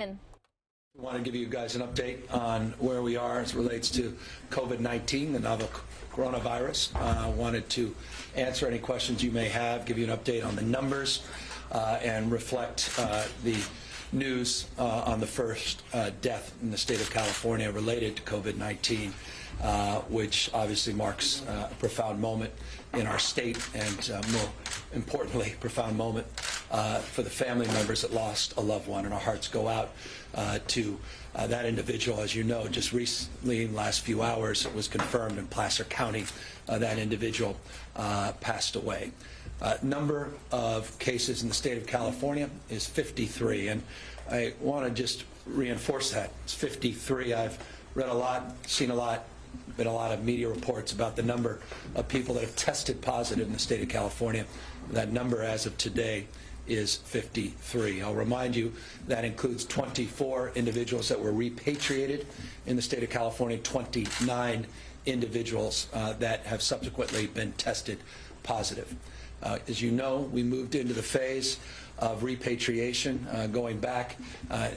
I want to give you guys an update on where we are as it relates to COVID-19, the novel coronavirus. I wanted to answer any questions you may have, give you an update on the numbers, and reflect the news on the first death in the state of California related to COVID-19, which obviously marks a profound moment in our state and, more importantly, a profound moment for the family members that lost a loved one. And our hearts go out to that individual. As you know, just recently, in the last few hours, it was confirmed in Placer County that individual passed away. Number of cases in the state of California is 53, and I want to just reinforce that. It's 53. I've read a lot, seen a lot, been a lot of media reports about the number of people that have tested positive in the state of California. That number as of today is 53. I'll remind you that includes 24 individuals that were repatriated in the state of California, 29 individuals that have subsequently been tested positive. As you know, we moved into the phase of repatriation going back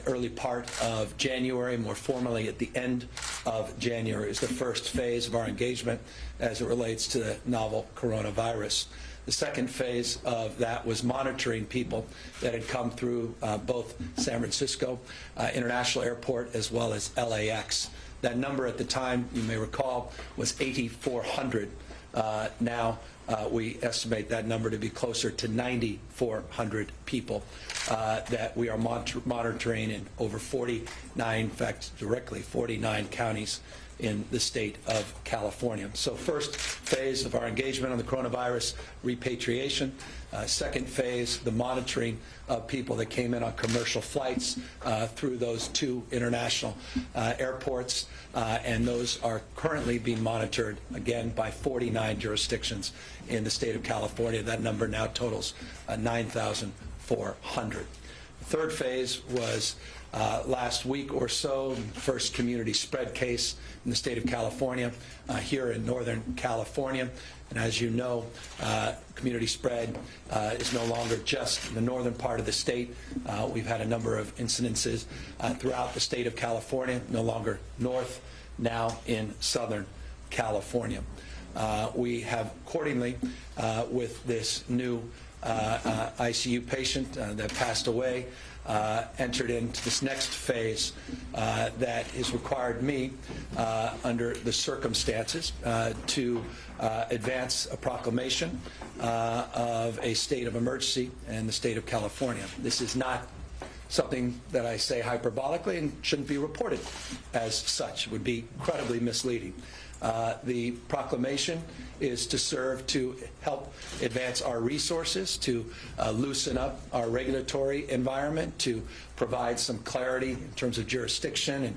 early part of January, more formally at the end of January is the first phase of our engagement as it relates to the novel coronavirus. The second phase of that was monitoring people that had come through both San Francisco International Airport as well as LAX. That number at the time, you may recall, was 8,400. Now we estimate that number to be closer to 9,400 people that we are monitoring in over 49, in fact, directly 49 counties in the state of California. So first phase of our engagement on the coronavirus, repatriation. Second phase, the monitoring of people that came in on commercial flights through those two international airports, and those are currently being monitored, again, by 49 jurisdictions in the state of California. That number now totals 9,400. The third phase was last week or so, first community spread case in the state of California, here in Northern California. And as you know, community spread is no longer just in the northern part of the state. We've had a number of incidences throughout the state of California, no longer north, now in Southern California. We have accordingly, with this new ICU patient that passed away, entered into this next phase that has required me, under the circumstances, to advance a proclamation of a state of emergency in the state of California. This is not something that I say hyperbolically and shouldn't be reported as such. It would be incredibly misleading. The proclamation is to serve to help advance our resources, to loosen up our regulatory environment, to provide some clarity in terms of jurisdiction and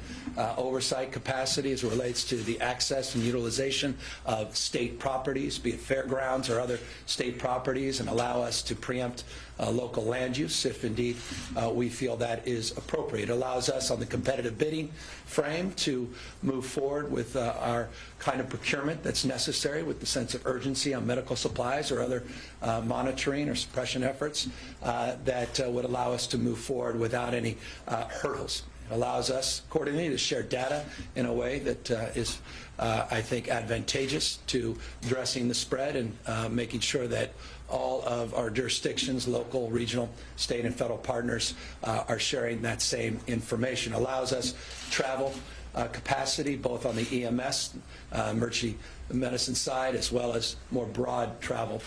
oversight capacity as it relates to the access and utilization of state properties, be it fairgrounds or other state properties, and allow us to preempt local land use if indeed we feel that is appropriate. It allows us on the competitive bidding frame to move forward with our kind of procurement that's necessary with the sense of urgency on medical supplies or other monitoring or suppression efforts that would allow us to move forward without any hurdles. It allows us accordingly to share data in a way that is, I think, advantageous to addressing the spread and making sure that all of our jurisdictions, local, regional, state, and federal partners are sharing that same information. It allows us travel capacity both on the EMS, emergency medicine side, as well as more broad travel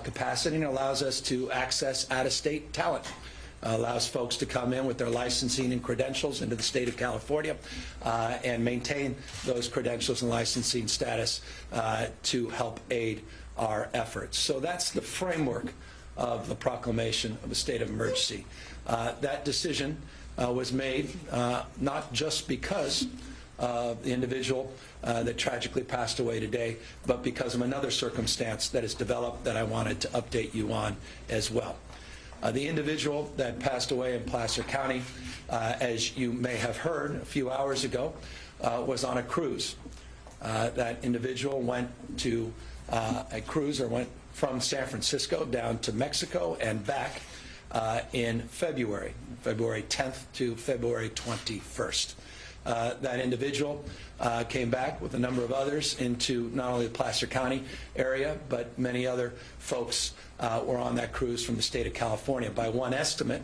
capacity, and it allows us to access out-of-state talent. Allows folks to come in with their licensing and credentials into the state of California and maintain those credentials and licensing status to help aid our efforts. So that's the framework of the proclamation of a state of emergency. That decision was made not just because of the individual that tragically passed away today, but because of another circumstance that has developed that I wanted to update you on as well. The individual that passed away in Placer County, as you may have heard a few hours ago, was on a cruise. That individual went to a cruise, or went from San Francisco down to Mexico and back in February. February 10th to February 21st. That individual came back with a number of others into not only the Placer County area, but many other folks were on that cruise from the state of California. By one estimate,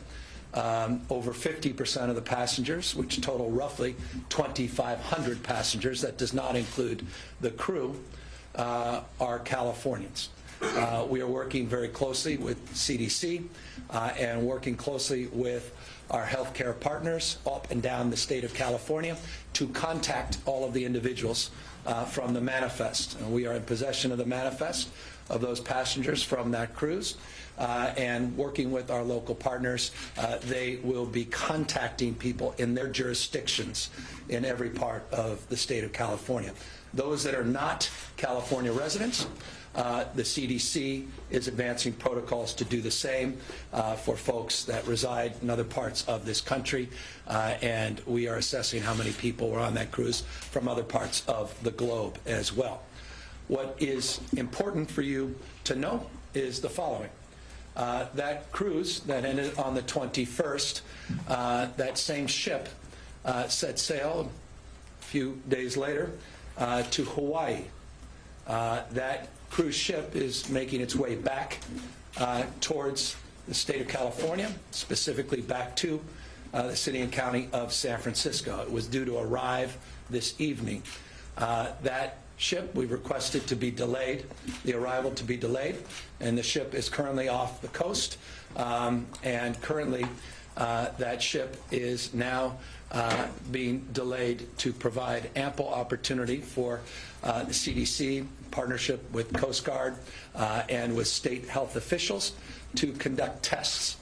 over 50% of the passengers, which total roughly 2,500 passengers, that does not include the crew, are Californians. We are working very closely with CDC and working closely with our healthcare partners up and down the state of California to contact all of the individuals from the manifest. And we are in possession of the manifest of those passengers from that cruise. And working with our local partners, they will be contacting people in their jurisdictions in every part of the state of California. Those that are not California residents, the CDC is advancing protocols to do the same for folks that reside in other parts of this country, and we are assessing how many people were on that cruise from other parts of the globe as well. What is important for you to know is the following. That cruise that ended on the 21st, that same ship set sail a few days later to Hawaii. That cruise ship is making its way back towards the state of California, specifically back to the city and county of San Francisco. It was due to arrive this evening. That ship, we've requested to be delayed, the arrival to be delayed, and the ship is currently off the coast, and currently that ship is now being delayed to provide ample opportunity for the CDC, partnership with Coast Guard and with state health officials to conduct tests,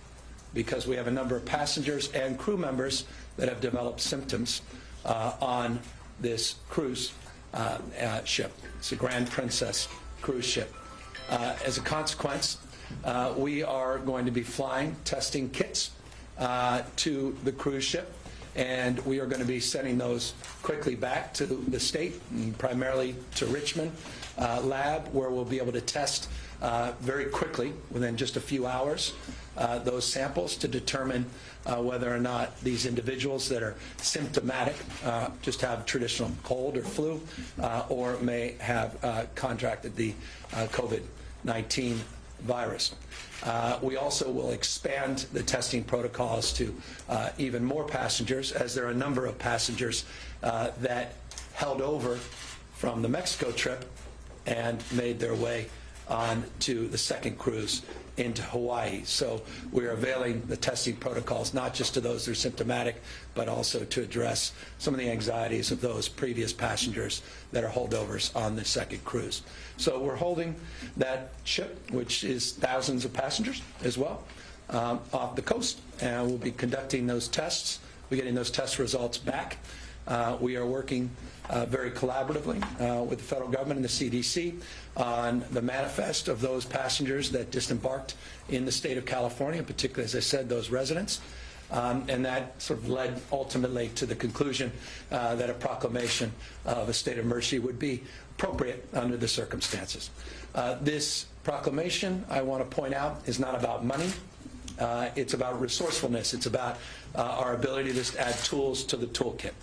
because we have a number of passengers and crew members that have developed symptoms on this cruise ship. It's a Grand Princess cruise ship. As a consequence, we are going to be flying testing kits to the cruise ship, and we are going to be sending those quickly back to the state, and primarily to Richmond lab, where we'll be able to test very quickly, within just a few hours, those samples to determine whether or not these individuals that are symptomatic just have traditional cold or flu, or may have contracted the COVID-19 virus. We also will expand the testing protocols to even more passengers, as there are a number of passengers that held over from the Mexico trip and made their way on to the second cruise into Hawaii. So we're availing the testing protocols not just to those that are symptomatic, but also to address some of the anxieties of those previous passengers that are holdovers on the second cruise. So we're holding that ship, which is thousands of passengers as well, off the coast, and we'll be conducting those tests. We're getting those test results back. We are working very collaboratively with the federal government and the CDC on the manifest of those passengers that disembarked in the state of California, particularly, as I said, those residents. And that sort of led ultimately to the conclusion that a proclamation of a state of emergency would be appropriate under the circumstances. This proclamation, I want to point out, is not about money. It's about resourcefulness. It's about our ability to just add tools to the toolkit.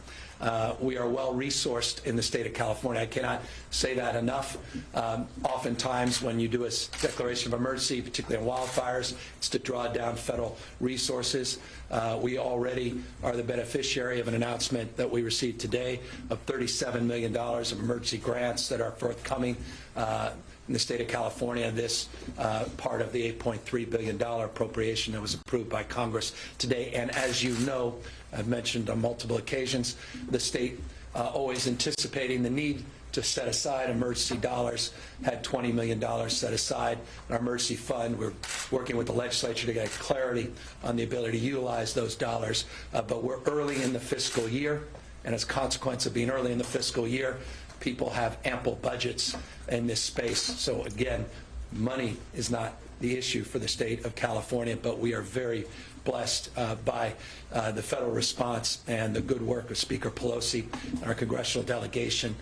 We are well resourced in the state of California. I cannot say that enough. Oftentimes when you do a declaration of emergency, particularly on wildfires, it's to draw down federal resources. We already are the beneficiary of an announcement that we received today of $37 million of emergency grants that are forthcoming in the state of California. This part of the $8.3 billion appropriation that was approved by Congress today. And as you know, I've mentioned on multiple occasions, the state always anticipating the need to set aside emergency dollars, had $20 million set aside in our emergency fund. We're working with the legislature to get clarity on the ability to utilize those dollars, but we're early in the fiscal year, and as a consequence of being early in the fiscal year, people have ample budgets in this space. So again, money is not the issue for the state of California, but we are very blessed by the federal response and the good work of Speaker Pelosi and our congressional delegation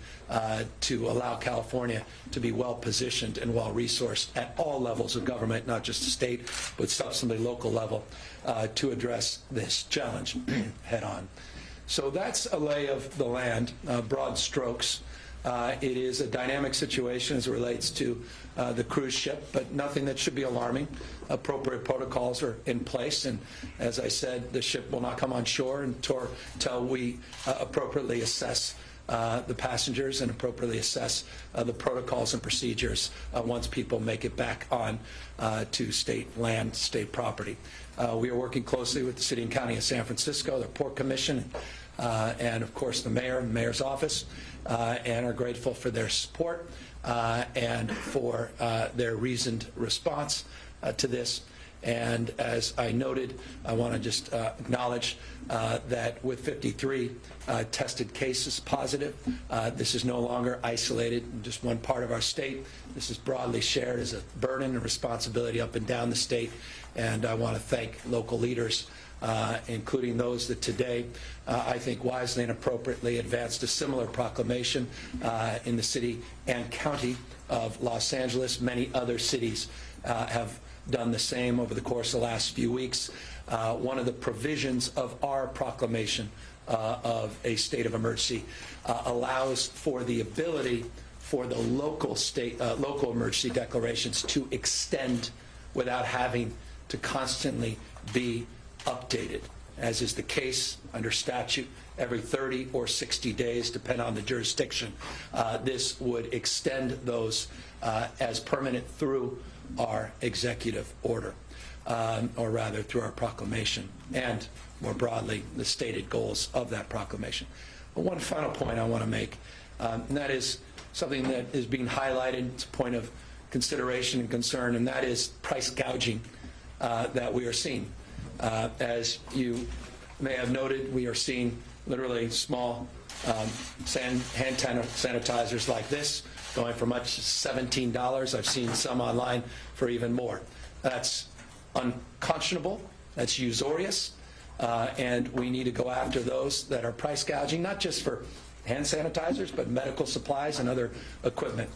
to allow California to be well-positioned and well-resourced at all levels of government, not just the state, but substantively local level, to address this challenge head-on. So that's a lay of the land, broad strokes. It is a dynamic situation as it relates to the cruise ship, but nothing that should be alarming. Appropriate protocols are in place, and as I said, the ship will not come on shore until we appropriately assess the passengers and appropriately assess the protocols and procedures once people make it back on to state land, state property. We are working closely with the City and County of San Francisco, the Port Commission, and of course the mayor and the mayor's office, and are grateful for their support and for their reasoned response to this. And as I noted, I want to just acknowledge that with 53 tested cases positive, this is no longer isolated in just one part of our state. This is broadly shared as a burden and responsibility up and down the state. And I want to thank local leaders, including those that today, I think wisely and appropriately advanced a similar proclamation in the city and county of Los Angeles. Many other cities have done the same over the course of the last few weeks. One of the provisions of our proclamation of a state of emergency allows for the ability for the local emergency declarations to extend without having to constantly be updated, as is the case under statute every 30 or 60 days, depending on the jurisdiction. This would extend those as permanent through our executive order, or rather through our proclamation, and more broadly, the stated goals of that proclamation. But one final point I want to make, and that is something that is being highlighted. It's a point of consideration and concern, and that is price gouging that we are seeing. As you may have noted, we are seeing literally small hand sanitizers like this going for much as $17. I've seen some online for even more. That's unconscionable. That's usurious. And we need to go after those that are price gouging, not just for hand sanitizers, but medical supplies and other equipment.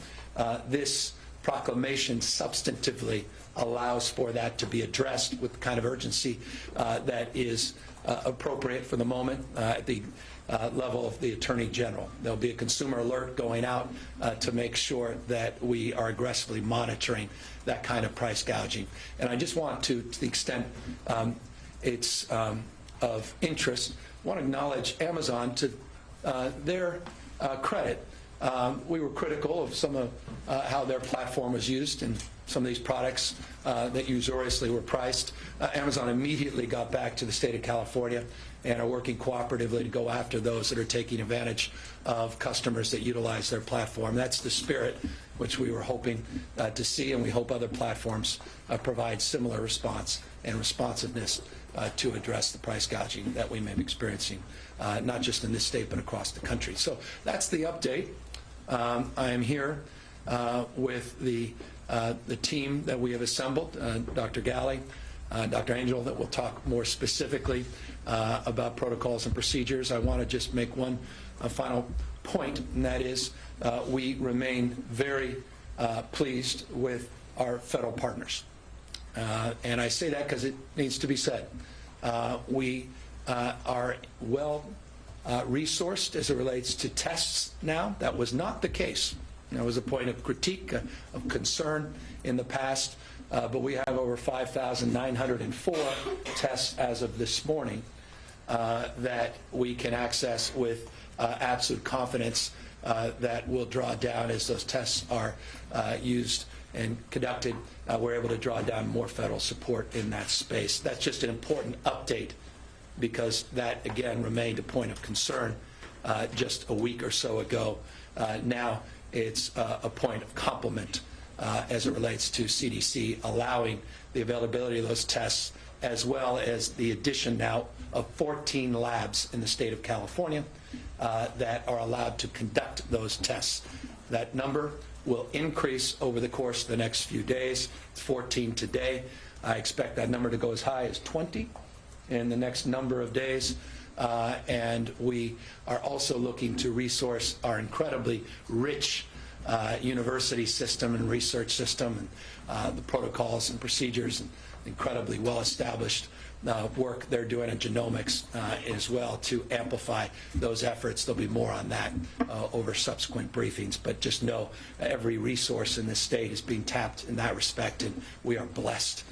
This proclamation substantively allows for that to be addressed with the kind of urgency that is appropriate for the moment at the level of the Attorney General. There'll be a consumer alert going out to make sure that we are aggressively monitoring that kind of price gouging. And I just want to the extent it's of interest, I want to acknowledge Amazon to their credit. We were critical of some of how their platform was used in some of these products that usuriously were priced. Amazon immediately got back to the state of California and are working cooperatively to go after those that are taking advantage of customers that utilize their platform. That's the spirit which we were hoping to see, and we hope other platforms provide similar response and responsiveness to address the price gouging that we may be experiencing, not just in this state, but across the country. So that's the update. I am here with the team that we have assembled, Dr. Galley, Dr. Angel, that will talk more specifically about protocols and procedures. I want to just make one final point, and that is we remain very pleased with our federal partners. And I say that because it needs to be said. We are well resourced as it relates to tests now. That was not the case. That was a point of critique, of concern in the past, but we have over 5,904 tests as of this morning that we can access with absolute confidence that will draw down as those tests are used and conducted. We're able to draw down more federal support in that space. That's just an important update, because that, again, remained a point of concern just a week or so ago. Now it's a point of compliment as it relates to CDC allowing the availability of those tests, as well as the addition now of 14 labs in the state of California that are allowed to conduct those tests. That number will increase over the course of the next few days. It's 14 today. I expect that number to go as high as 20 in the next number of days. And we are also looking to resource our incredibly rich university system and research system, and the protocols and procedures, and incredibly well-established work they're doing in genomics as well, to amplify those efforts. There'll be more on that over subsequent briefings, but just know every resource in this state is being tapped in that respect, and we are blessed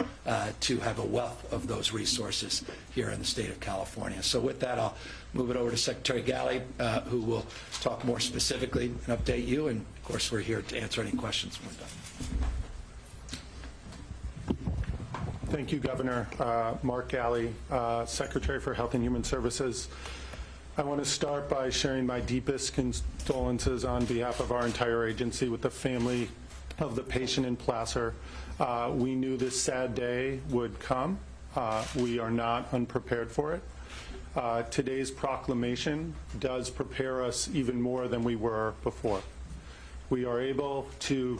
to have a wealth of those resources here in the state of California. So with that, I'll move it over to Secretary Galley, who will talk more specifically and update you, and of course we're here to answer any questions when we're done. Thank you, Governor. Mark Galley, Secretary for Health and Human Services. I want to start by sharing my deepest condolences on behalf of our entire agency with the family of the patient in Placer. We knew this sad day would come. We are not unprepared for it. Today's proclamation does prepare us even more than we were before. We are able to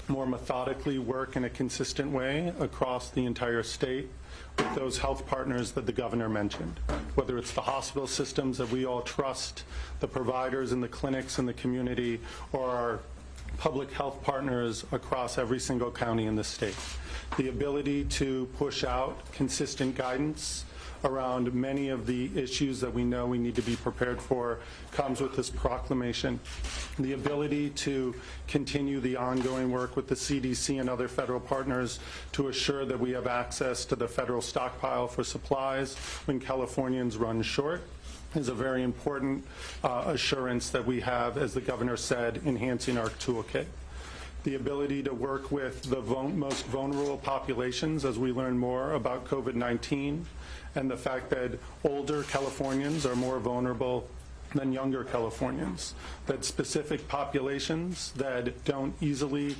more methodically work in a consistent way across the entire state with those health partners that the governor mentioned, whether it's the hospital systems that we all trust, the providers and the clinics in the community, or our public health partners across every single county in the state. The ability to push out consistent guidance around many of the issues that we know we need to be prepared for comes with this proclamation. The ability to continue the ongoing work with the CDC and other federal partners to assure that we have access to the federal stockpile for supplies when Californians run short is a very important assurance that we have, as the governor said, enhancing our toolkit. The ability to work with the most vulnerable populations as we learn more about COVID-19, and the fact that older Californians are more vulnerable than younger Californians, that specific populations that don't easily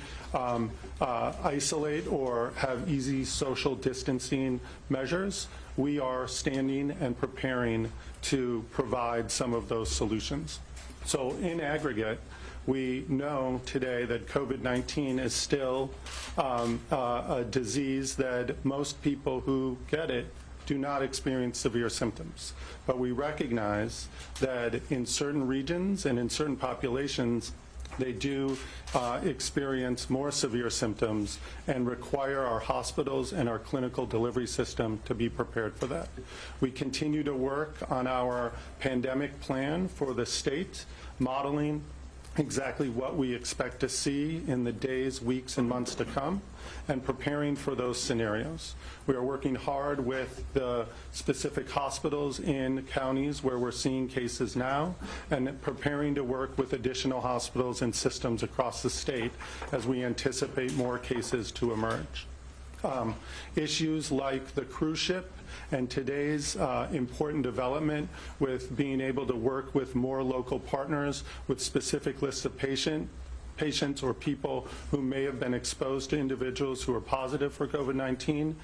isolate or have easy social distancing measures, we are standing and preparing to provide some of those solutions. So in aggregate, we know today that COVID-19 is still a disease that most people who get it do not experience severe symptoms. But we recognize that in certain regions and in certain populations, they do experience more severe symptoms and require our hospitals and our clinical delivery system to be prepared for that. We continue to work on our pandemic plan for the state, modeling exactly what we expect to see in the days, weeks, and months to come, and preparing for those scenarios. We are working hard with the specific hospitals in counties where we're seeing cases now, and preparing to work with additional hospitals and systems across the state as we anticipate more cases to emerge. Issues like the cruise ship and today's important development with being able to work with more local partners with specific lists of patients or people who may have been exposed to individuals who are positive for COVID-19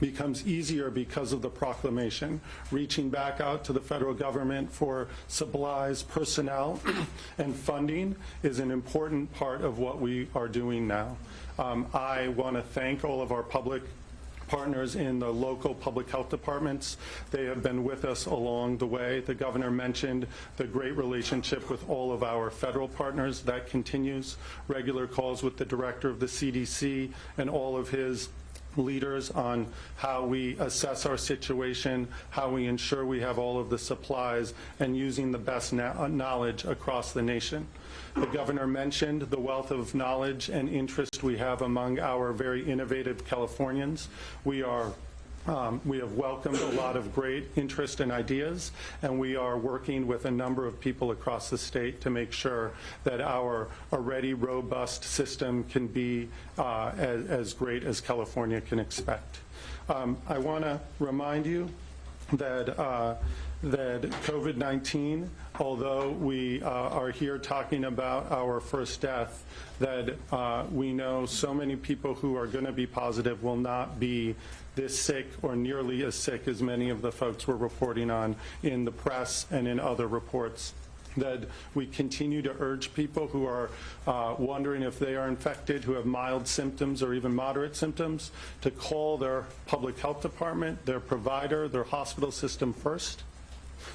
becomes easier because of the proclamation. Reaching back out to the federal government for supplies, personnel, and funding is an important part of what we are doing now. I want to thank all of our public partners in the local public health departments. They have been with us along the way. The governor mentioned the great relationship with all of our federal partners. That continues. Regular calls with the director of the CDC and all of his leaders on how we assess our situation, how we ensure we have all of the supplies, and using the best knowledge across the nation. The governor mentioned the wealth of knowledge and interest we have among our very innovative Californians. We have welcomed a lot of great interest and ideas, and we are working with a number of people across the state to make sure that our already robust system can be as great as California can expect. I want to remind you that COVID-19, although we are here talking about our first death, that we know so many people who are going to be positive will not be this sick or nearly as sick as many of the folks we're reporting on in the press and in other reports. that we continue to urge people who are wondering if they are infected, who have mild symptoms or even moderate symptoms, to call their public health department, their provider, their hospital system first,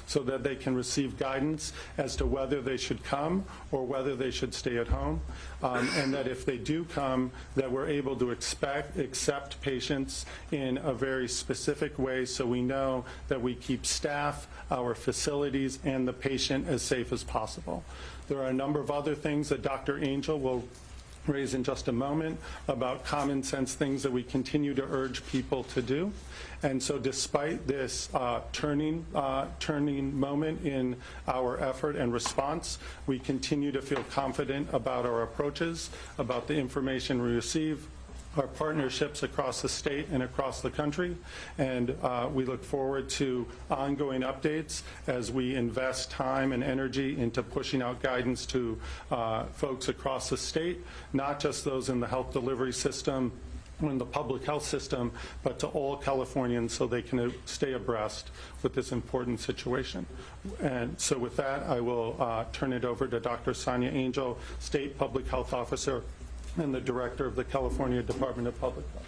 so that they can receive guidance as to whether they should come or whether they should stay at home, and that if they do come, that we're able to accept patients in a very specific way, so we know that we keep staff, our facilities, and the patient as safe as possible. There are a number of other things that Dr. Angel will raise in just a moment about common sense things that we continue to urge people to do. And so despite this turning moment in our effort and response, we continue to feel confident about our approaches, about the information we receive, our partnerships across the state and across the country, and we look forward to ongoing updates as we invest time and energy into pushing out guidance to folks across the state, not just those in the health delivery system, in the public health system, but to all Californians so they can stay abreast with this important situation. And so with that, I will turn it over to Dr. Sonia Angel, State Public Health Officer and the Director of the California Department of Public Health.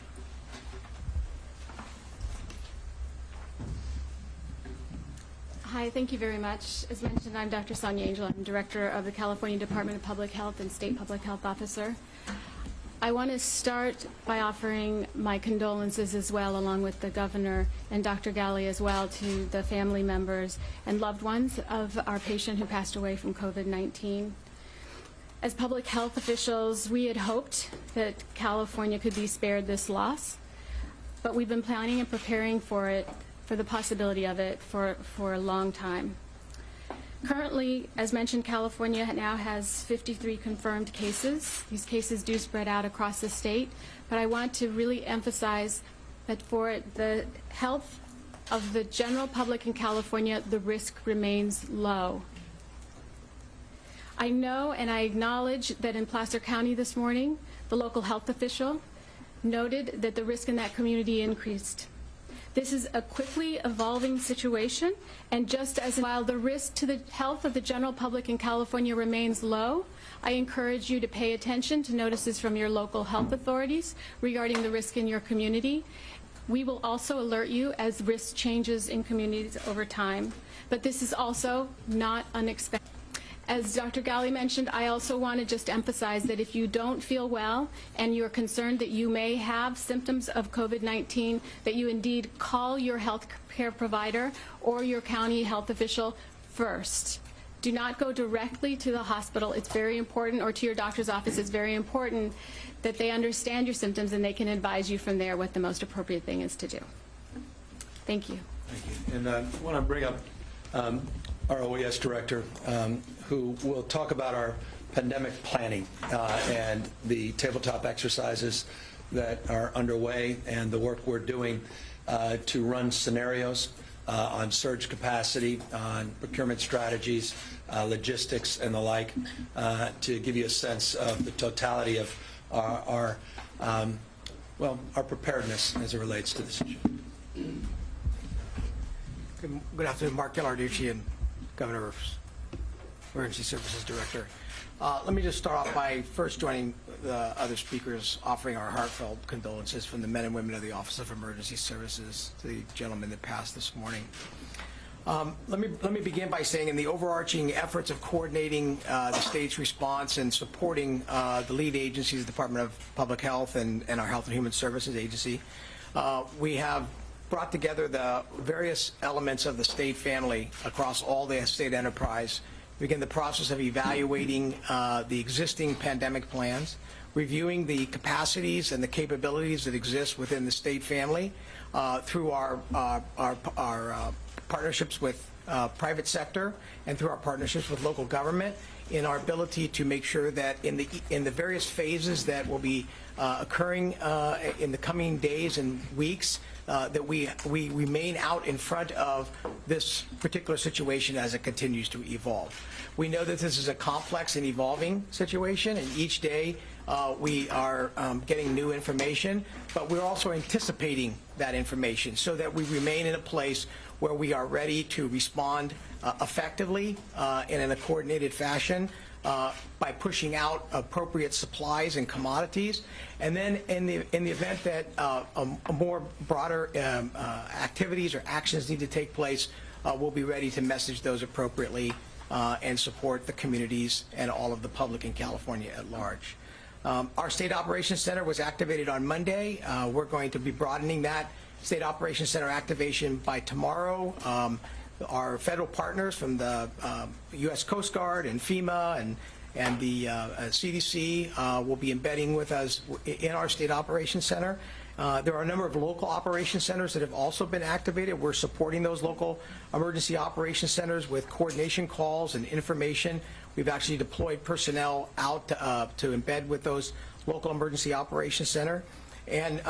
Hi, thank you very much. As mentioned, I'm Dr. Sonia Angel. I'm Director of the California Department of Public Health and State Public Health Officer. I want to start by offering my condolences as well, along with the Governor and Dr. Galley as well, to the family members and loved ones of our patient who passed away from COVID-19. As public health officials, we had hoped that California could be spared this loss, but we've been planning and preparing for it, for the possibility of it, for a long time. Currently, as mentioned, California now has 53 confirmed cases. These cases do spread out across the state, but I want to really emphasize that for the health of the general public in California, the risk remains low. I know and I acknowledge that in Placer County this morning, the local health official noted that the risk in that community increased. This is a quickly evolving situation, and just as while the risk to the health of the general public in California remains low, I encourage you to pay attention to notices from your local health authorities regarding the risk in your community. We will also alert you as risk changes in communities over time, but this is also not unexpected. As Dr. Galley mentioned, I also want to just emphasize that if you don't feel well and you're concerned that you may have symptoms of COVID-19, that you indeed call your health care provider or your county health official first. Do not go directly to the hospital. It's very important, or to your doctor's office. It's very important that they understand your symptoms and they can advise you from there what the most appropriate thing is to do. Thank you. Thank you. And I want to bring up our OES director, who will talk about our pandemic planning and the tabletop exercises that are underway and the work we're doing to run scenarios on surge capacity, on procurement strategies, logistics, and the like, to give you a sense of the totality of our preparedness as it relates to this issue. Good afternoon, Mark Gallarducci, and Governor's Emergency Services Director. Let me just start off by first joining the other speakers, offering our heartfelt condolences from the men and women of the Office of Emergency Services to the gentleman that passed this morning. Let me begin by saying, in the overarching efforts of coordinating the state's response and supporting the lead agencies, the Department of Public Health and our Health and Human Services Agency, we have brought together the various elements of the state family across all the state enterprise, begin the process of evaluating the existing pandemic plans, reviewing the capacities and the capabilities that exist within the state family through our partnerships with private sector and through our partnerships with local government, in our ability to make sure that in the various phases that will be occurring in the coming days and weeks, that we remain out in front of this particular situation as it continues to evolve. We know that this is a complex and evolving situation, and each day We are getting new information, but we're also anticipating that information so that we remain in a place where we are ready to respond effectively and in a coordinated fashion by pushing out appropriate supplies and commodities. And then in the event that a more broader activities or actions need to take place, we'll be ready to message those appropriately and support the communities and all of the public in California at large. Our State Operations Center was activated on Monday. We're going to be broadening that State Operations Center activation by tomorrow. Our federal partners from the U.S. Coast Guard and FEMA and the CDC will be embedding with us in our State Operations Center. There are a number of local operations centers that have also been activated. We're supporting those local emergency operations centers with coordination calls and information. We've actually deployed personnel out to embed with those local emergency operations center. And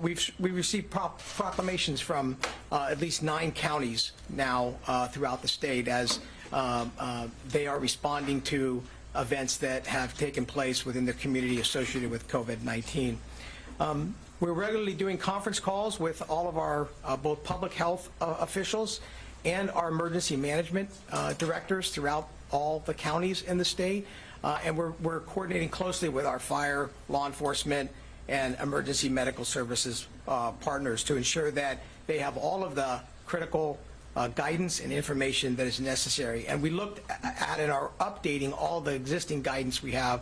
we've received proclamations from at least 9 counties now throughout the state as they are responding to events that have taken place within the community associated with COVID-19. We're regularly doing conference calls with all of our both public health officials and our emergency management directors throughout all the counties in the state. And we're coordinating closely with our fire, law enforcement, and emergency medical services partners to ensure that they have all of the critical guidance and information that is necessary. And we looked at and are updating all the existing guidance we have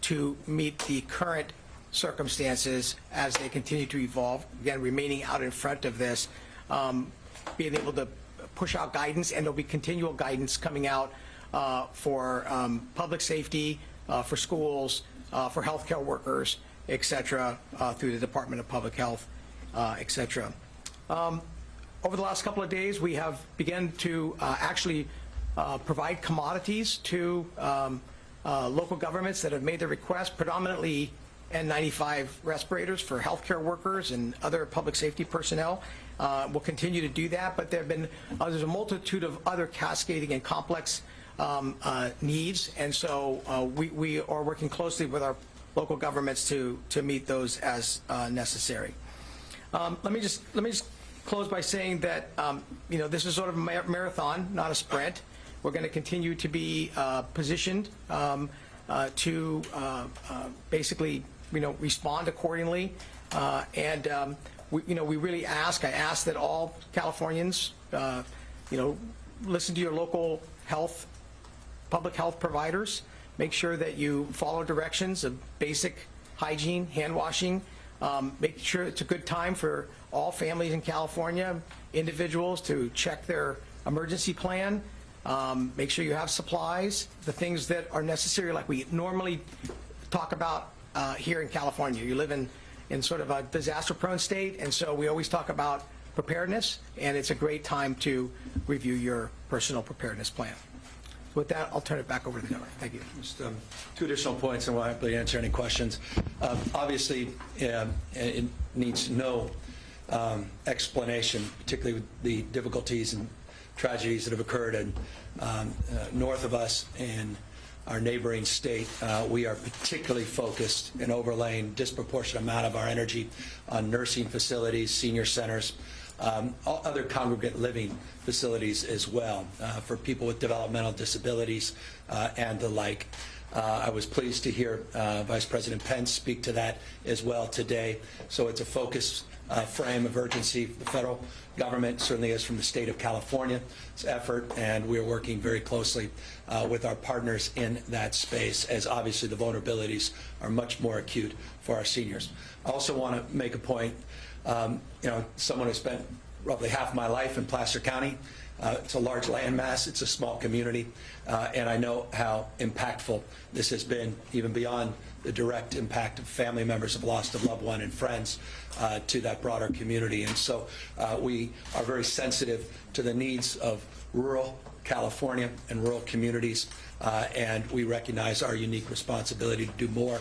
to meet the current circumstances as they continue to evolve. Again, remaining out in front of this, being able to push out guidance, and there'll be continual guidance coming out for public safety, for schools, for healthcare workers, et cetera, through the Department of Public Health, et cetera. Over the last couple of days, we have begun to actually provide commodities to local governments that have made the request, predominantly N95 respirators for healthcare workers and other public safety personnel. We'll continue to do that, but there have been there's a multitude of other cascading and complex needs, and so we are working closely with our local governments to meet those as necessary. Let me just close by saying that this is sort of a marathon, not a sprint. We're going to continue to be positioned to basically respond accordingly, and we really I ask that all Californians listen to your local public health providers. Make sure that you follow directions of basic hygiene, hand washing. Make sure it's a good time for all families in California, individuals, to check their emergency plan. Make sure you have supplies, the things that are necessary, like we normally talk about here in California. You live in sort of a disaster-prone state, and so we always talk about preparedness, and it's a great time to review your personal preparedness plan. With that, I'll turn it back over to the governor. Thank you. Just 2 additional points, and we'll happily answer any questions. Obviously, it needs no explanation, particularly with the difficulties and tragedies that have occurred in, north of us in our neighboring state. We are particularly focused and overlaying disproportionate amount of our energy on nursing facilities, senior centers, all other congregate living facilities as well, for people with developmental disabilities and the like. I was pleased to hear Vice President Pence speak to that as well today. So it's a focus frame of urgency. The federal government certainly is from the state of California's effort, and we're working very closely with our partners in that space, as obviously the vulnerabilities are much more acute for our seniors. I also want to make a point. Someone who spent roughly half my life in Placer County. It's a large landmass. It's a small community, and I know how impactful this has been, even beyond the direct impact of family members have lost a loved one and friends to that broader community. And so we are very sensitive to the needs of rural California and rural communities, and we recognize our unique responsibility to do more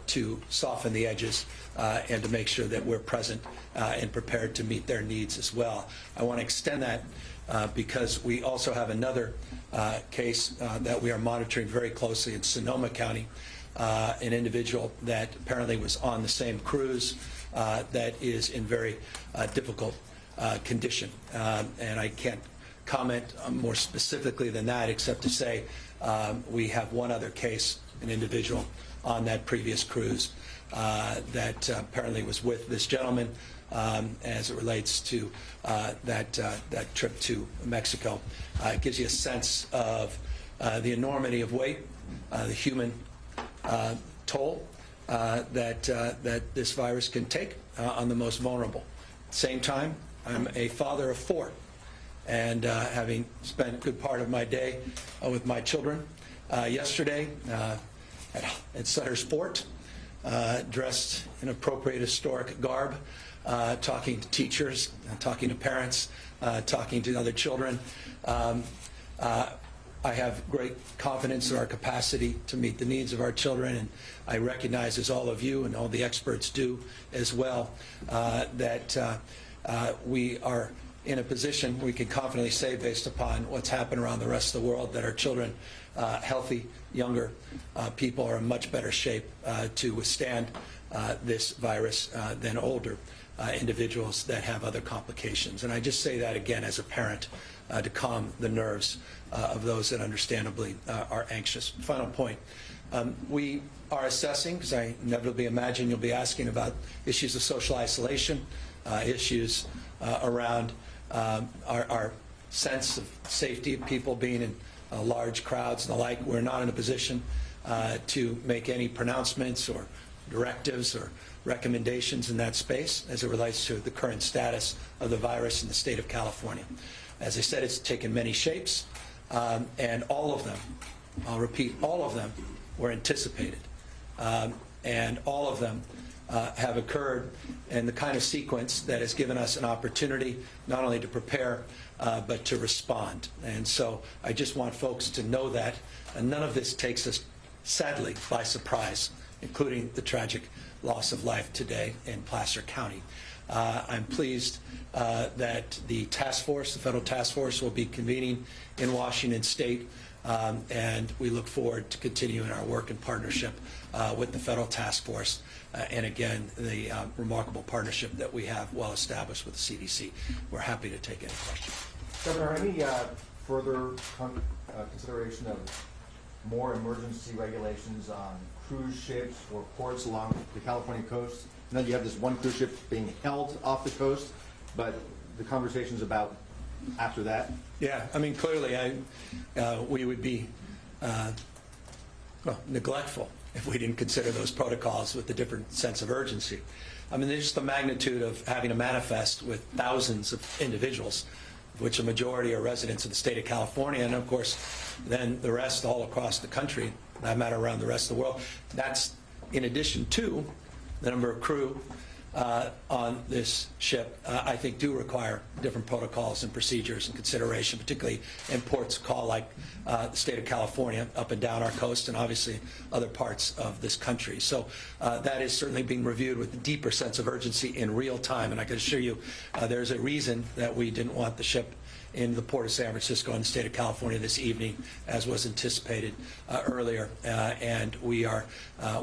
to soften the edges and to make sure that we're present and prepared to meet their needs as well. I want to extend that because we also have another case that we are monitoring very closely in Sonoma County, an individual that apparently was on the same cruise that is in very difficult condition. And I can't comment more specifically than that, except to say we have one other case, an individual on that previous cruise that apparently was with this gentleman as it relates to that trip to Mexico. It gives you a sense of the enormity of weight, the human toll that this virus can take on the most vulnerable. At the same time, I'm a father of 4, and having spent a good part of my day with my children yesterday at Sutter Sport, dressed in appropriate historic garb, talking to teachers, talking to parents, talking to other children. I have great confidence in our capacity to meet the needs of our children, and I recognize, as all of you and all the experts do as well, that we are in a position we can confidently say, based upon what's happened around the rest of the world, that our children, healthy, younger people, are in much better shape to withstand this virus than older individuals that have other complications. And I just say that again as a parent to calm the nerves of those that understandably are anxious. Final point. We are assessing, because I inevitably imagine you'll be asking about issues of social isolation, issues around our sense of safety of people being in large crowds and the like. We're not in a position to make any pronouncements or directives or recommendations in that space as it relates to the current status of the virus in the state of California. As I said, it's taken many shapes, and all of them, I'll repeat, all of them were anticipated, and all of them have occurred in the kind of sequence that has given us an opportunity not only to prepare but to respond. And so I just want folks to know that none of this takes us, sadly, by surprise, including the tragic loss of life today in Placer County. I'm pleased that the task force, the federal task force, will be convening in Washington State, and we look forward to continuing our work in partnership with the federal task force, and again, the remarkable partnership that we have well established with the CDC. We're happy to take any questions. Governor, any further consideration of more emergency regulations on cruise ships or ports along the California coast? I know you have this one cruise ship being held off the coast, but the conversations about after that? Yeah, I mean, clearly, we would be neglectful if we didn't consider those protocols with a different sense of urgency. I mean, there's just the magnitude of having a manifest with thousands of individuals, of which a majority are residents of the state of California, and of course, then the rest all across the country, for that matter around the rest of the world. That's in addition to the number of crew on this ship, I think do require different protocols and procedures and consideration, particularly in ports call like the state of California, up and down our coast, and obviously other parts of this country. So that is certainly being reviewed with a deeper sense of urgency in real time, and I can assure you there's a reason that we didn't want the ship in the port of San Francisco in the state of California this evening, as was anticipated earlier, and we are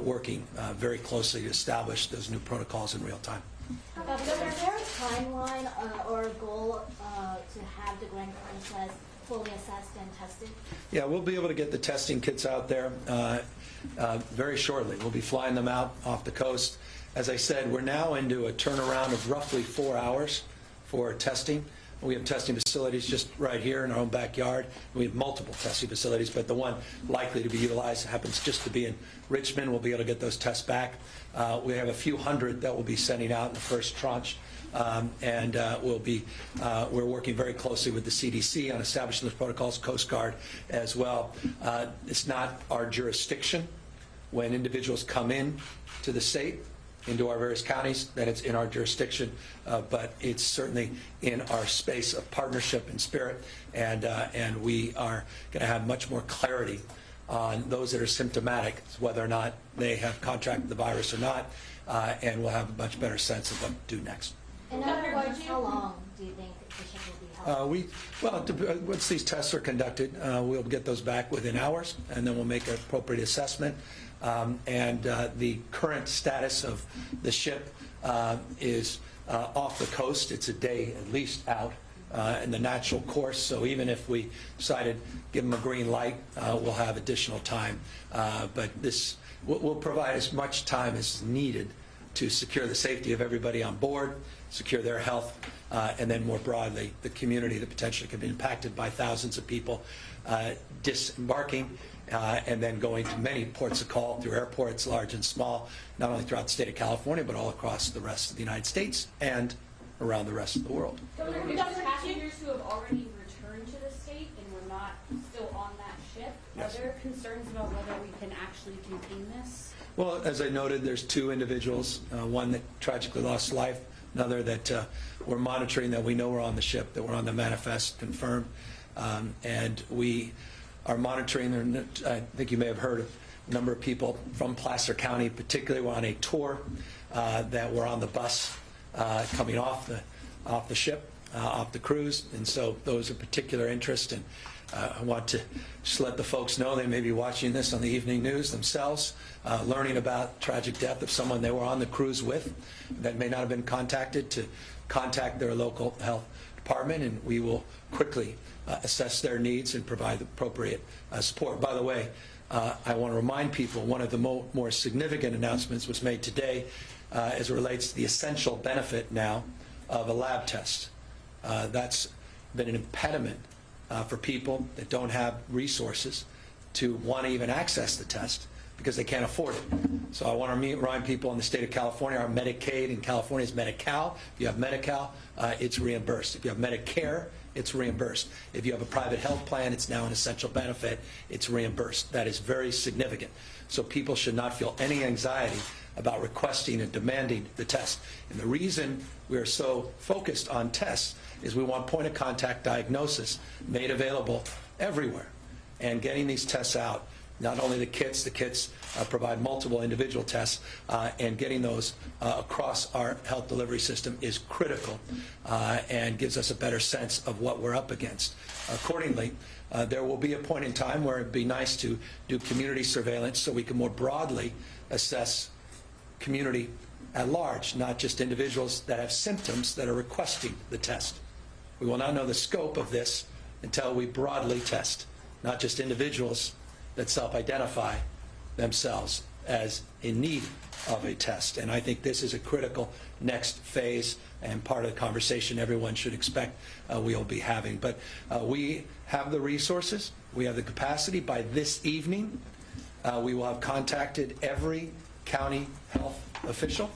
working very closely to establish those new protocols in real time. Is there a timeline or a goal to have the Grand Princess fully assessed and tested? Yeah, we'll be able to get the testing kits out there very shortly. We'll be flying them out off the coast. As I said, we're now into a turnaround of roughly 4 hours for testing. We have testing facilities just right here in our own backyard. We have multiple testing facilities, but the one likely to be utilized happens just to be in Richmond. We'll be able to get those tests back. We have a few hundred that we'll be sending out in the first tranche, and we're working very closely with the CDC on establishing those protocols, Coast Guard as well. It's not our jurisdiction when individuals come in to the state, into our various counties, that it's in our jurisdiction, but it's certainly in our space of partnership and spirit, and we are going to have much more clarity on those that are symptomatic, whether or not they have contracted the virus or not, and we'll have a much better sense of what to do next. In other words, how long do you think the ship will be held? Once these tests are conducted, we'll get those back within hours, and then we'll make an appropriate assessment. The current status of the ship is off the coast. It's a day at least out in the natural course, so even if we decided to give them a green light, we'll have additional time. But this will provide as much time as needed to secure the safety of everybody on board, secure their health, and then more broadly, the community that potentially could be impacted by thousands of people disembarking and then going to many ports of call through airports, large and small, not only throughout the state of California, but all across the rest of the United States and around the rest of the world. Governor, we have passengers who have already returned to the state and were not still on that ship. Yes. Are there concerns about whether we can actually contain this? Well, as I noted, there's 2 individuals, one that tragically lost life, another that we're monitoring that we know were on the ship, that were on the manifest, confirmed. And we are monitoring, I think you may have heard of a number of people from Placer County, particularly were on a tour that were on the bus coming off the ship, off the cruise. And so those are particular interest. And I want to just let the folks know they may be watching this on the evening news themselves, learning about tragic death of someone they were on the cruise with that may not have been contacted, to contact their local health department, and we will quickly assess their needs and provide the appropriate support. By the way, I want to remind people one of the more significant announcements was made today as it relates to the essential benefit now of a lab test. That's been an impediment for people that don't have resources to want to even access the test because they can't afford it. So I want to remind people in the state of California, our Medicaid in California is Medi-Cal. If you have Medi-Cal, it's reimbursed. If you have Medicare, it's reimbursed. If you have a private health plan, it's now an essential benefit, it's reimbursed. That is very significant. So people should not feel any anxiety about requesting and demanding the test. And the reason we are so focused on tests is we want point-of-contact diagnosis made available everywhere. And getting these tests out, not only the kits provide multiple individual tests, and getting those across our health delivery system is critical and gives us a better sense of what we're up against. Accordingly, there will be a point in time where it'd be nice to do community surveillance so we can more broadly assess community at large, not just individuals that have symptoms that are requesting the test. We will not know the scope of this until we broadly test, not just individuals that self-identify themselves as in need of a test. And I think this is a critical next phase and part of the conversation everyone should expect we'll be having. But we have the resources, we have the capacity. By this evening, we will have contacted every county health official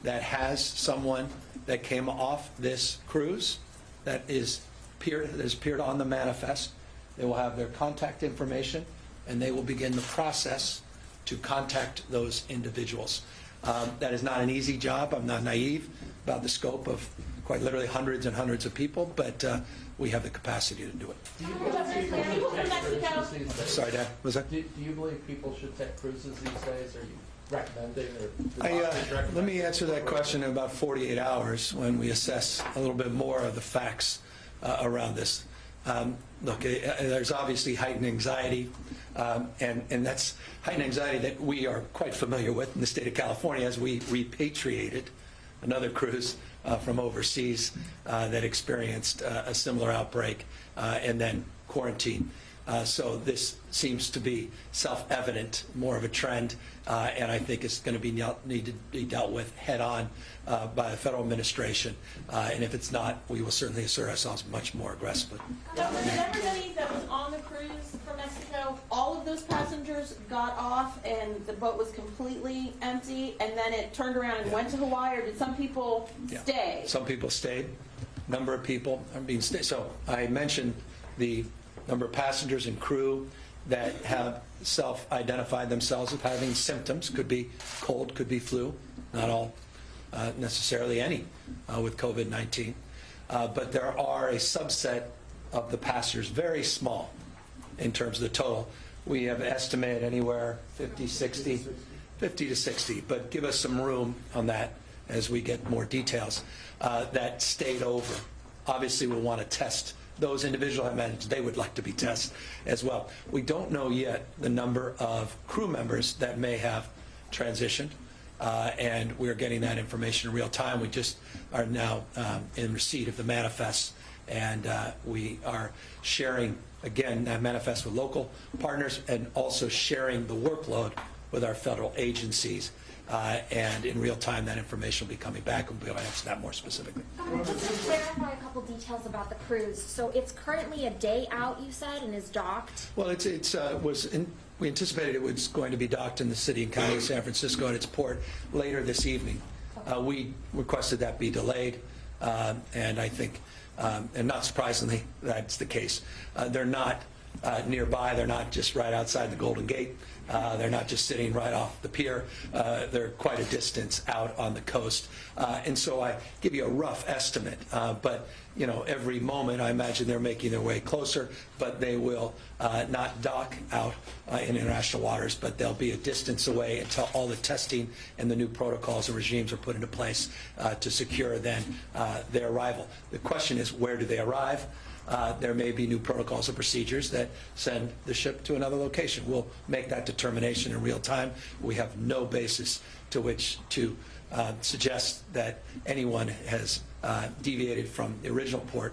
that has someone that came off this cruise that has appeared on the manifest. They will have their contact information, and they will begin the process to contact those individuals. That is not an easy job. I'm not naive about the scope of quite literally hundreds and hundreds of people, but we have the capacity to do it. People from Mexico. Sorry, Dad, was that? Do you believe people should take cruises these days? Are you recommending or Let me answer that question in about 48 hours when we assess a little bit more of the facts around this. Look, there's obviously heightened anxiety, and that's heightened anxiety that we are quite familiar with in the state of California as we repatriated another cruise from overseas that experienced a similar outbreak and then quarantine. So this seems to be self-evident, more of a trend, and I think it's going to be need to be dealt with head-on by the federal administration. And if it's not, we will certainly assert ourselves much more aggressively. Everybody that was on the cruise from Mexico, all of those passengers got off and the boat was completely empty, and then it turned around and went to Hawaii, or did some people stay? Some people stayed. Number of people are being stayed. So I mentioned the number of passengers and crew that have self-identified themselves as having symptoms. Could be cold, could be flu, not all necessarily any with COVID-19. But there are a subset of the passengers, very small in terms of the total. We have estimated anywhere 50 to 60, but give us some room on that as we get more details, that stayed over obviously we'll want to test those individuals. I imagine they would like to be tested as well. We don't know yet the number of crew members that may have transitioned, and we're getting that information in real time. We just are now in receipt of the manifests, and we are sharing, again, that manifest with local partners and also sharing the workload with our federal agencies. And in real time, that information will be coming back, and we'll be able to answer that more specifically. Just to clarify a couple details about the cruise. So it's currently a day out, you said, and is docked? Well, we anticipated it was going to be docked in the city and county of San Francisco at its port later this evening. We requested that be delayed, and I think, and not surprisingly, that's the case. They're not nearby. They're not just right outside the Golden Gate. They're not just sitting right off the pier. They're quite a distance out on the coast. And so I give you a rough estimate, but you know, every moment I imagine they're making their way closer, but they will not dock out in international waters, but they'll be a distance away until all the testing and the new protocols and regimes are put into place to secure then their arrival. The question is, where do they arrive? There may be new protocols and procedures that send the ship to another location. We'll make that determination in real time. We have no basis to which to suggest that anyone has deviated from the original port,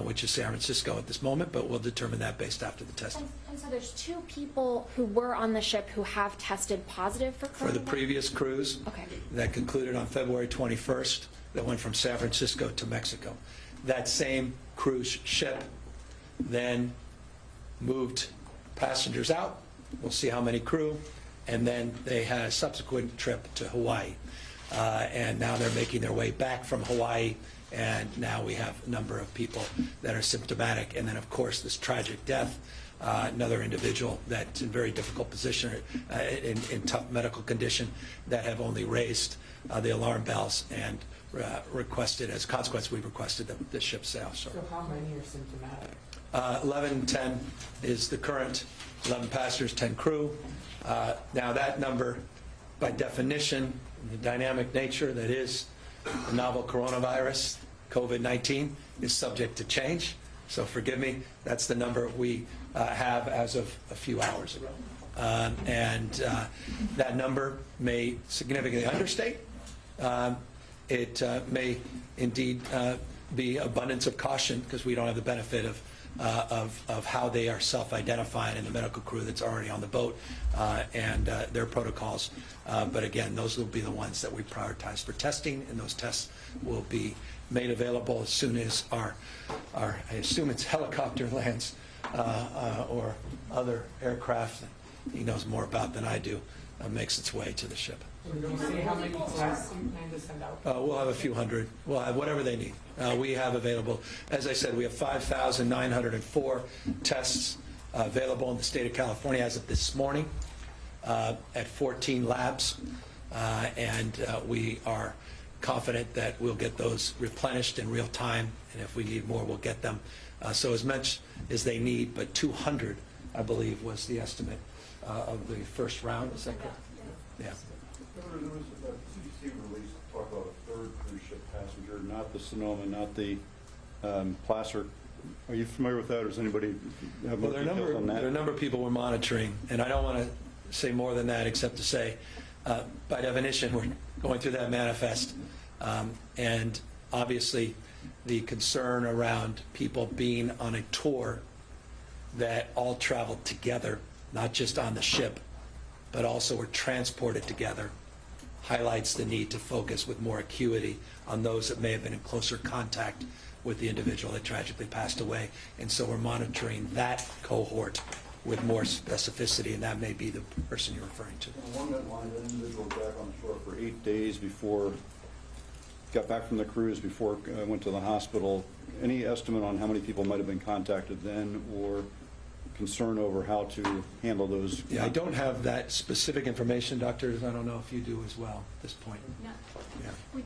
which is San Francisco at this moment, but we'll determine that based after the testing. And so there's 2 people who were on the ship who have tested positive for coronavirus? For the previous cruise that concluded on February 21st, that went from San Francisco to Mexico. That same cruise ship then moved passengers out. We'll see how many crew, and then they had a subsequent trip to Hawaii. And now they're making their way back from Hawaii, and now we have a number of people that are symptomatic. And then, of course, this tragic death, another individual that's in very difficult position, in tough medical condition, that have only raised the alarm bells and requested, as a consequence, we've requested that the ship sail. So how many are symptomatic? 11, 10 is the current, 11 passengers, 10 crew. Now that number, by definition, the dynamic nature that is the novel coronavirus, COVID-19, is subject to change. So forgive me, that's the number we have as of a few hours ago. And that number may significantly understate. It may indeed be abundance of caution, because we don't have the benefit of how they are self-identifying in the medical crew that's already on the boat and their protocols. But again, those will be the ones that we prioritize for testing, and those tests will be made available as soon as our I assume it's helicopter lands or other aircraft, he knows more about than I do, makes its way to the ship. Can you say how many tests you plan to send out? We'll have a few hundred. We'll have whatever they need. We have available. As I said, we have 5,904 tests available in the state of California as of this morning at 14 labs. And we are confident that we'll get those replenished in real time. And if we need more, we'll get them. So as much as they need, but 200, I believe, was the estimate of the first round. Is that correct? Yeah. There was a CDC release to talk about a 3rd cruise ship passenger, not the Sonoma, not the Placer. Are you familiar with that, or does anybody have more details on that? There are a number of people we're monitoring, and I don't want to say more than that except to say, by definition, we're going through that manifest, and obviously the concern around people being on a tour that all traveled together, not just on the ship, but also were transported together, highlights the need to focus with more acuity on those that may have been in closer contact with the individual that tragically passed away. And so we're monitoring that cohort with more specificity, and that may be the person you're referring to. Along that line, an individual back on the shore for 8 days before, got back from the cruise before went to the hospital. Any estimate on how many people might have been contacted then, or concern over how to handle those? Yeah, I don't have that specific information, doctors. I don't know if you do as well at this point. No. Yeah.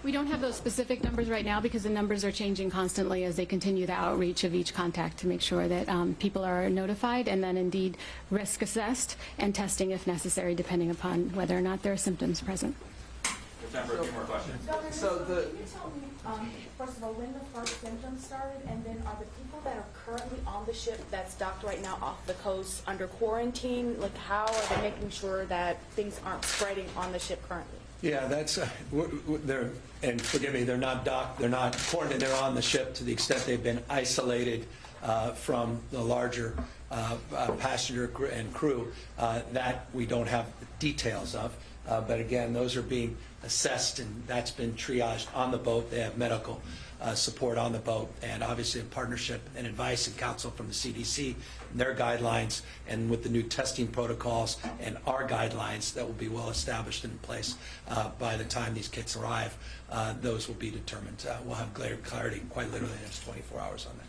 We don't have those specific numbers right now because the numbers are changing constantly as they continue the outreach of each contact to make sure that people are notified and then indeed risk assessed and testing if necessary, depending upon whether or not there are symptoms present. Time for a few more questions. So the, Can you tell me First of all, when the first symptoms started, and then are the people that are currently on the ship that's docked right now off the coast under quarantine? Like, how are they making sure that things aren't spreading on the ship currently? Yeah, that's, they're, and forgive me, they're not docked, they're not quarantined, they're on the ship to the extent they've been isolated from the larger passenger and crew. That we don't have details of. But again, those are being assessed, and that's been triaged on the boat. They have medical support on the boat, and obviously in partnership and advice and counsel from the CDC and their guidelines, and with the new testing protocols and our guidelines that will be well established in place by the time these kits arrive, those will be determined. We'll have greater clarity quite literally in the next 24 hours on that.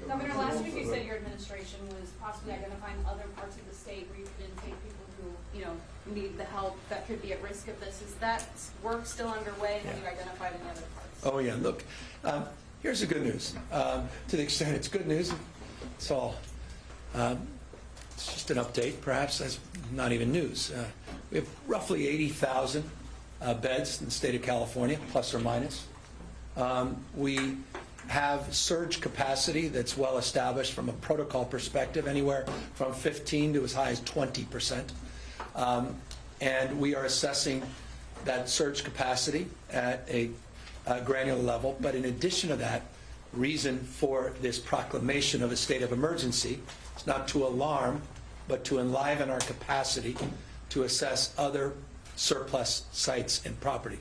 Governor, last week you said your administration was possibly identifying other parts of the state where you could intake people who, you know, need the help that could be at risk of this. Is that work still underway? Have you identified any other parts? Oh, yeah. Look, here's the good news. To the extent it's good news, it's all, it's just an update. Perhaps that's not even news. We have roughly 80,000 beds in the state of California, plus or minus. We have surge capacity that's well established from a protocol perspective, anywhere from 15 to as high as 20%. And we are assessing that surge capacity at a granular level. But in addition to that, reason for this proclamation of a state of emergency is not to alarm, but to enliven our capacity to assess other surplus sites and property.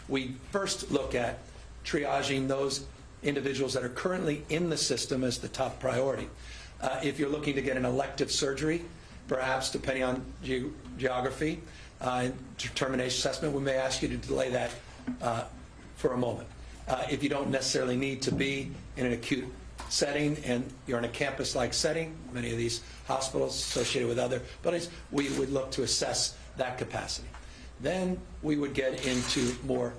We first look at triaging those individuals that are currently in the system as the top priority. If you're looking to get an elective surgery, perhaps depending on geography and determination assessment, we may ask you to delay that for a moment. If you don't necessarily need to be in an acute setting and you're in a campus-like setting, many of these hospitals associated with other buildings, we would look to assess that capacity. Then we would get into more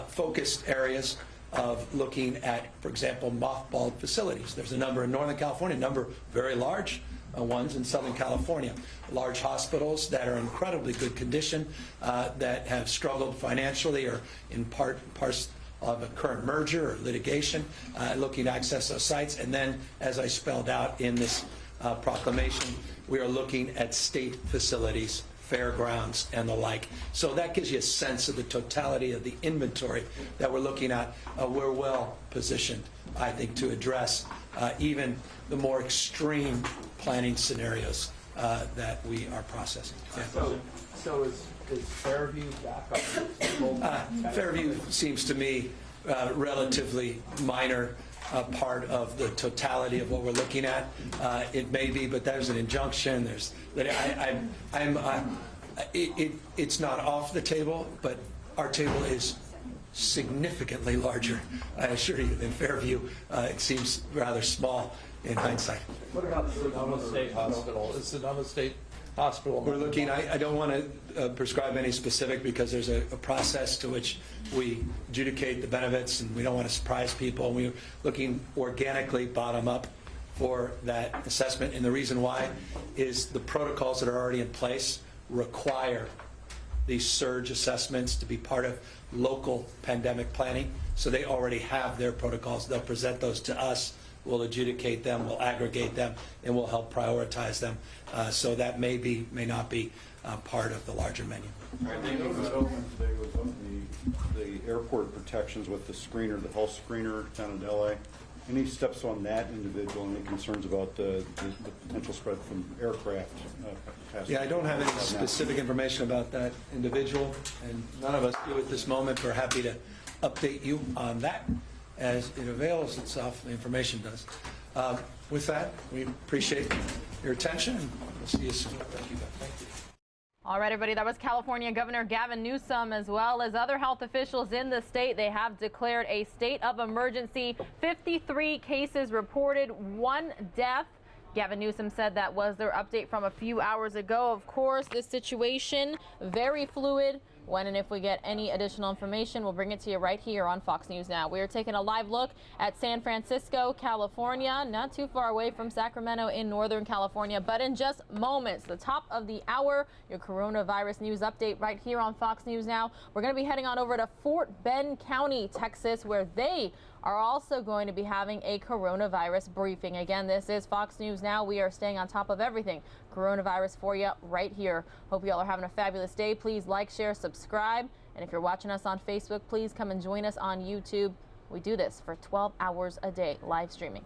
focused areas of looking at, for example, mothballed facilities. There's a number in Northern California, a number very large ones in Southern California, large hospitals that are in incredibly good condition, that have struggled financially or in parts of a current merger or litigation, looking to access those sites. And then, as I spelled out in this proclamation, we are looking at state facilities, fairgrounds, and the like. So that gives you a sense of the totality of the inventory that we're looking at. We're well positioned, I think, to address even the more extreme planning scenarios that we are processing. Yeah. So is Fairview back up to the table? Fairview seems to me relatively minor part of the totality of what we're looking at. It may be, but there's an injunction. It's not off the table, but our table is significantly larger, I assure you, than Fairview. It seems rather small in hindsight. What about Sonoma State Hospital? Is Sonoma State Hospital? We're looking, I don't want to prescribe any specific because there's a process to which we adjudicate the benefits and we don't want to surprise people. We're looking organically bottom up for that assessment. And the reason why is the protocols that are already in place require these surge assessments to be part of local pandemic planning. So they already have their protocols. They'll present those to us. We'll adjudicate them, we'll aggregate them, and we'll help prioritize them. So that may not be part of the larger menu. I think what was open today was the airport protections with the screener, the health screener down in LA. Any steps on that individual? Any concerns about the potential spread from aircraft? Yeah, I don't have any specific information about that individual, and none of us do at this moment. We're happy to update you on that as it avails itself. The information does. With that, we appreciate your attention, and we'll see you soon. Thank you. Thank you. All right, everybody, that was California Governor Gavin Newsom, as well as other health officials in the state. They have declared a state of emergency. 53 cases reported, 1 death. Gavin Newsom said that was their update from a few hours ago. Of course, this situation very fluid, When and if we get any additional information, we'll bring it to you right here on Fox News Now. We are taking a live look at San Francisco, California, not too far away from Sacramento in Northern California. But in just moments, the top of the hour, your coronavirus news update right here on Fox News Now. We're going to be heading on over to Fort Bend County, Texas, where they are also going to be having a coronavirus briefing. Again, this is Fox News Now. We are staying on top of everything coronavirus for you right here. Hope you all are having a fabulous day. Please like, share, subscribe. And if you're watching us on Facebook, please come and join us on YouTube. We do this for 12 hours a day, live streaming.